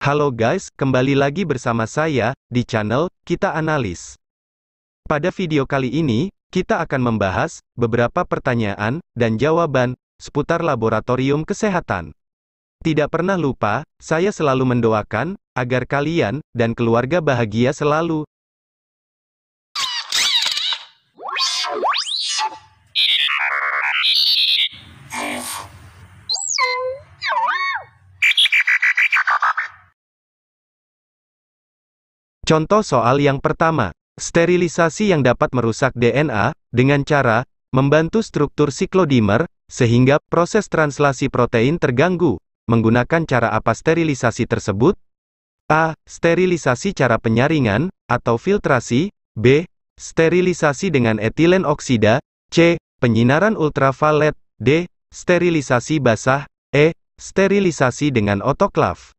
Halo guys, kembali lagi bersama saya, di channel, Kita Analis. Pada video kali ini, kita akan membahas, beberapa pertanyaan, dan jawaban, seputar laboratorium kesehatan. Tidak pernah lupa, saya selalu mendoakan, agar kalian, dan keluarga bahagia selalu. Contoh soal yang pertama, sterilisasi yang dapat merusak DNA, dengan cara, membantu struktur siklodimer, sehingga, proses translasi protein terganggu. Menggunakan cara apa sterilisasi tersebut? A. Sterilisasi cara penyaringan, atau filtrasi. B. Sterilisasi dengan etilen oksida. C. Penyinaran ultraviolet. D. Sterilisasi basah. E. Sterilisasi dengan otoklav.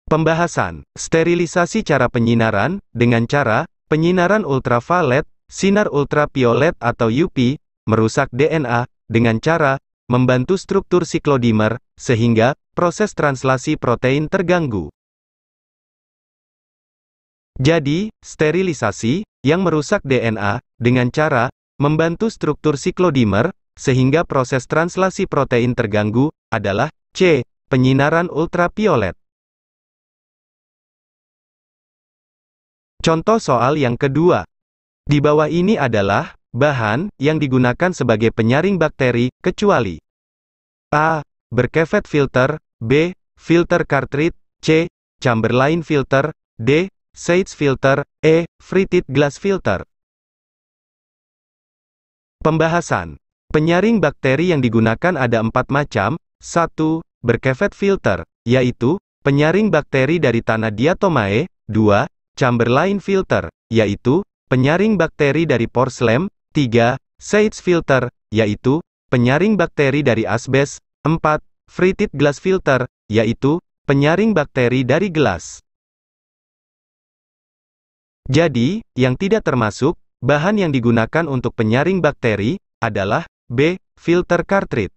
Pembahasan, sterilisasi cara penyinaran, dengan cara, penyinaran ultraviolet, sinar ultraviolet atau UV, merusak DNA, dengan cara, membantu struktur siklodimer, sehingga, proses translasi protein terganggu. Jadi, sterilisasi, yang merusak DNA, dengan cara, membantu struktur siklodimer, sehingga proses translasi protein terganggu, adalah, C. Penyinaran ultraviolet. Contoh soal yang kedua. Di bawah ini adalah bahan yang digunakan sebagai penyaring bakteri, kecuali A. Berkevet filter. B. Filter cartridge. C. Chamberlain filter. D. Sage filter. E. Fritted glass filter. Pembahasan. Penyaring bakteri yang digunakan ada 4 macam. 1. Berkevet filter, yaitu penyaring bakteri dari tanah diatomae. 2. Chamberlain filter, yaitu penyaring bakteri dari porcelain. 3. Sage filter, yaitu penyaring bakteri dari asbes. 4. Fritted glass filter, yaitu penyaring bakteri dari gelas. Jadi, yang tidak termasuk bahan yang digunakan untuk penyaring bakteri adalah B. Filter cartridge.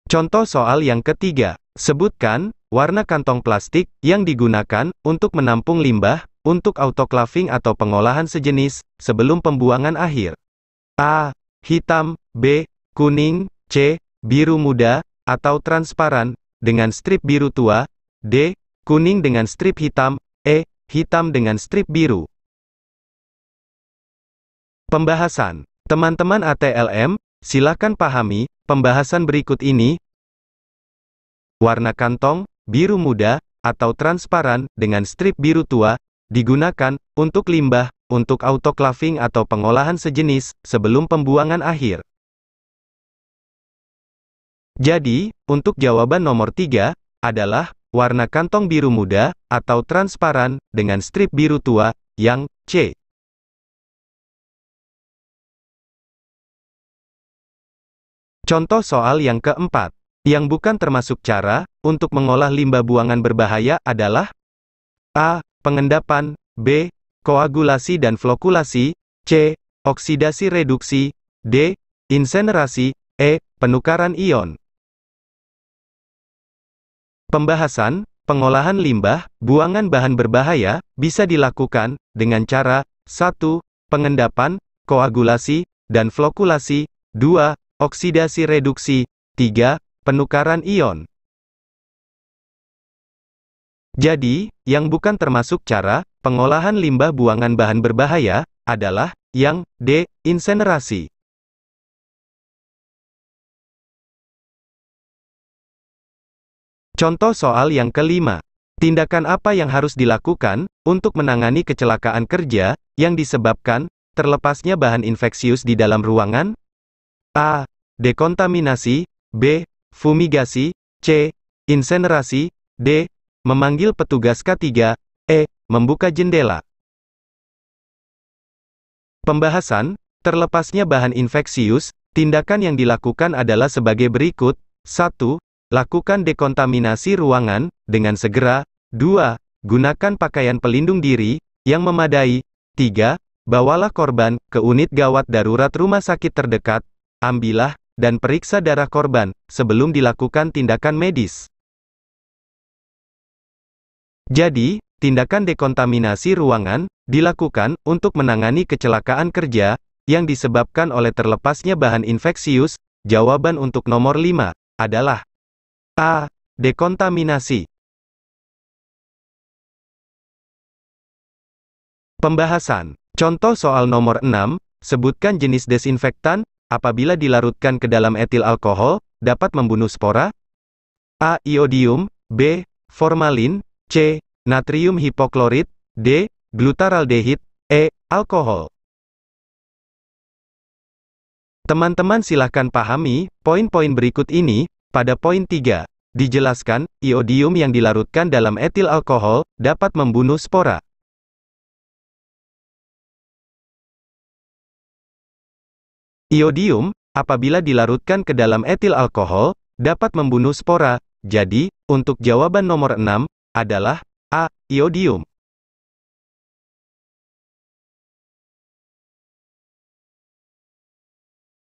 Contoh soal yang ketiga. Sebutkan, warna kantong plastik, yang digunakan, untuk menampung limbah, untuk autoclaving atau pengolahan sejenis, sebelum pembuangan akhir. A. Hitam. B. Kuning. C. Biru muda, atau transparan, dengan strip biru tua. D. Kuning dengan strip hitam. E. Hitam dengan strip biru. Pembahasan. Teman-teman ATLM, silakan pahami pembahasan berikut ini. Warna kantong, biru muda, atau transparan, dengan strip biru tua, digunakan, untuk limbah, untuk autoclaving atau pengolahan sejenis, sebelum pembuangan akhir. Jadi, untuk jawaban nomor 3, adalah, warna kantong biru muda, atau transparan, dengan strip biru tua, yang C. Contoh soal yang keempat. Yang bukan termasuk cara, untuk mengolah limbah buangan berbahaya adalah A. Pengendapan. B. Koagulasi dan flokulasi. C. Oksidasi reduksi. D. Insenerasi. E. Penukaran ion. Pembahasan, pengolahan limbah, buangan bahan berbahaya, bisa dilakukan, dengan cara 1. Pengendapan, koagulasi, dan flokulasi. 2. Oksidasi reduksi. 3. Penukaran ion. Jadi, yang bukan termasuk cara, pengolahan limbah buangan bahan berbahaya, adalah, yang D. Insenerasi. Contoh soal yang kelima. Tindakan apa yang harus dilakukan, untuk menangani kecelakaan kerja, yang disebabkan, terlepasnya bahan infeksius di dalam ruangan? A. Dekontaminasi. B. Fumigasi. C. Insenerasi. D. Memanggil petugas K3. E. Membuka jendela. Pembahasan, terlepasnya bahan infeksius, tindakan yang dilakukan adalah sebagai berikut. 1. Lakukan dekontaminasi ruangan, dengan segera. 2. Gunakan pakaian pelindung diri, yang memadai. 3. Bawalah korban, ke unit gawat darurat rumah sakit terdekat. Ambillah dan periksa darah korban, sebelum dilakukan tindakan medis. Jadi, tindakan dekontaminasi ruangan dilakukan untuk menangani kecelakaan kerja yang disebabkan oleh terlepasnya bahan infeksius. Jawaban untuk nomor 5 adalah A. Dekontaminasi. Pembahasan. Contoh soal nomor 6, sebutkan jenis desinfektan apabila dilarutkan ke dalam etil alkohol dapat membunuh spora. A. Iodium, B. Formalin, C. Natrium hipoklorit, D. Glutaraldehid, E. Alkohol. Teman-teman silahkan pahami poin-poin berikut ini. Pada poin 3, dijelaskan, iodium yang dilarutkan dalam etil alkohol dapat membunuh spora. Iodium, apabila dilarutkan ke dalam etil alkohol, dapat membunuh spora. Jadi, untuk jawaban nomor 6, adalah A. Iodium.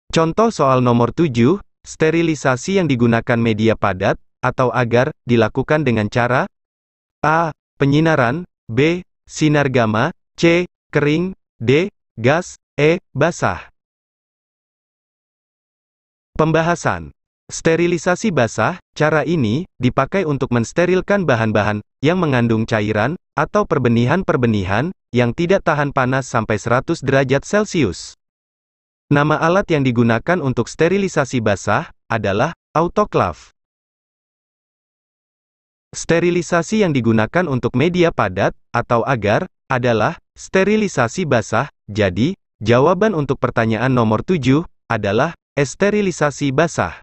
Contoh soal nomor 7, sterilisasi yang digunakan media padat, atau agar, dilakukan dengan cara A. Penyinaran, B. Sinar gamma, C. Kering, D. Gas, E. Basah. Pembahasan. Sterilisasi basah, cara ini dipakai untuk mensterilkan bahan-bahan yang mengandung cairan atau perbenihan-perbenihan yang tidak tahan panas sampai 100 derajat Celcius. Nama alat yang digunakan untuk sterilisasi basah adalah autoklaf. Sterilisasi yang digunakan untuk media padat atau agar adalah sterilisasi basah. Jadi, jawaban untuk pertanyaan nomor 7 adalah sterilisasi basah.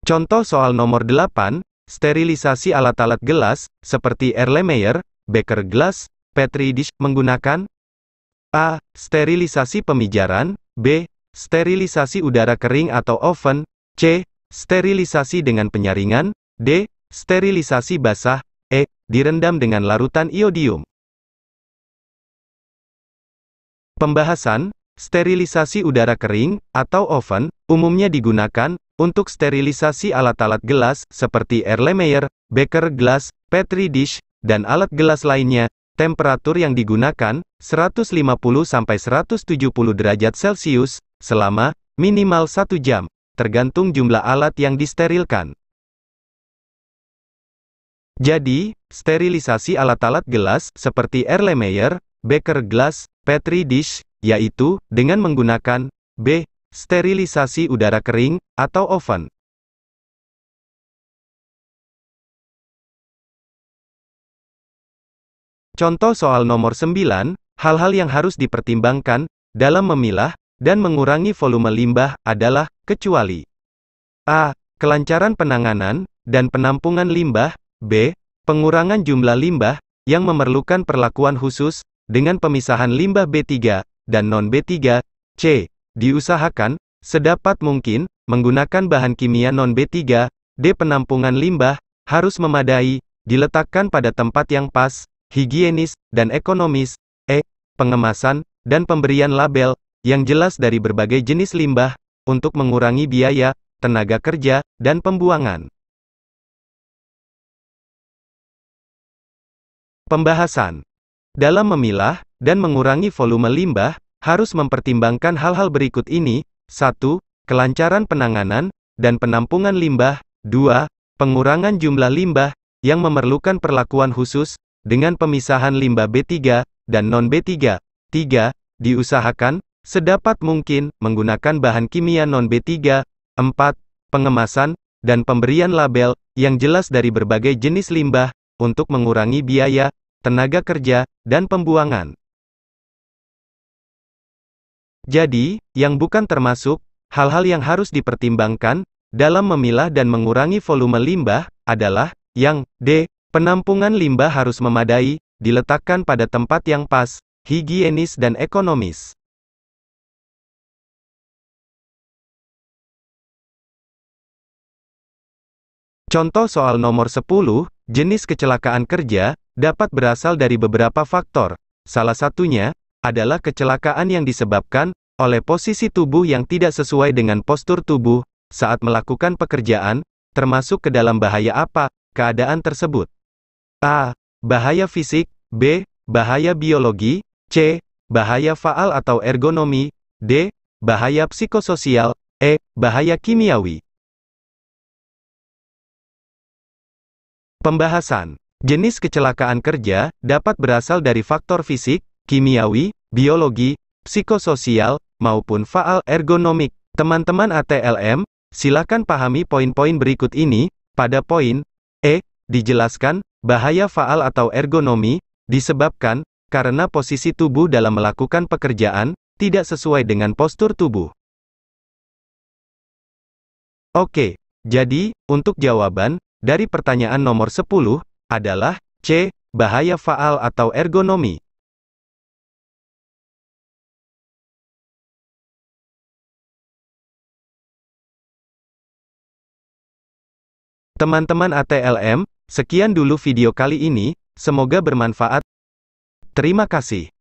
Contoh soal nomor 8, sterilisasi alat-alat gelas, seperti Erlenmeyer, beker gelas, Petri dish, menggunakan A. Sterilisasi pemijaran, B. Sterilisasi udara kering atau oven, C. Sterilisasi dengan penyaringan, D. Sterilisasi basah, E. Direndam dengan larutan iodium. Pembahasan. Sterilisasi udara kering atau oven umumnya digunakan untuk sterilisasi alat-alat gelas seperti Erlenmeyer, beker gelas, Petri dish, dan alat gelas lainnya. Temperatur yang digunakan 150–170 derajat Celcius selama minimal 1 jam, tergantung jumlah alat yang disterilkan. Jadi, sterilisasi alat-alat gelas seperti Erlenmeyer, beker gelas, Petri dish, yaitu dengan menggunakan B. Sterilisasi udara kering atau oven. Contoh soal nomor 9, hal-hal yang harus dipertimbangkan dalam memilah dan mengurangi volume limbah adalah, kecuali A. Kelancaran penanganan dan penampungan limbah, B. Pengurangan jumlah limbah yang memerlukan perlakuan khusus dengan pemisahan limbah B3 dan non-B3, C. Diusahakan sedapat mungkin menggunakan bahan kimia non-B3, D. Penampungan limbah harus memadai, diletakkan pada tempat yang pas, higienis, dan ekonomis, E. Pengemasan dan pemberian label yang jelas dari berbagai jenis limbah untuk mengurangi biaya, tenaga kerja, dan pembuangan. Pembahasan. Dalam memilah dan mengurangi volume limbah, harus mempertimbangkan hal-hal berikut ini. 1. Kelancaran penanganan dan penampungan limbah. 2. Pengurangan jumlah limbah yang memerlukan perlakuan khusus dengan pemisahan limbah B3 dan non-B3. 3. Diusahakan sedapat mungkin menggunakan bahan kimia non-B3. 4. Pengemasan dan pemberian label yang jelas dari berbagai jenis limbah untuk mengurangi biaya, tenaga kerja, dan pembuangan. Jadi, yang bukan termasuk hal-hal yang harus dipertimbangkan dalam memilah dan mengurangi volume limbah adalah yang D. Penampungan limbah harus memadai, diletakkan pada tempat yang pas, higienis dan ekonomis. Contoh soal nomor 10, jenis kecelakaan kerja dapat berasal dari beberapa faktor. Salah satunya adalah kecelakaan yang disebabkan oleh posisi tubuh yang tidak sesuai dengan postur tubuh saat melakukan pekerjaan, termasuk ke dalam bahaya apa keadaan tersebut. A. Bahaya fisik, B. Bahaya biologi, C. Bahaya faal atau ergonomi, D. Bahaya psikososial, E. Bahaya kimiawi. Pembahasan. Jenis kecelakaan kerja dapat berasal dari faktor fisik, kimiawi, biologi, psikososial, maupun faal ergonomik. Teman-teman ATLM, silakan pahami poin-poin berikut ini. Pada poin E, dijelaskan, bahaya faal atau ergonomi, disebabkan, karena posisi tubuh dalam melakukan pekerjaan, tidak sesuai dengan postur tubuh. Oke, jadi, untuk jawaban, dari pertanyaan nomor 10, adalah, C, bahaya faal atau ergonomi. Teman-teman ATLM, sekian dulu video kali ini, semoga bermanfaat. Terima kasih.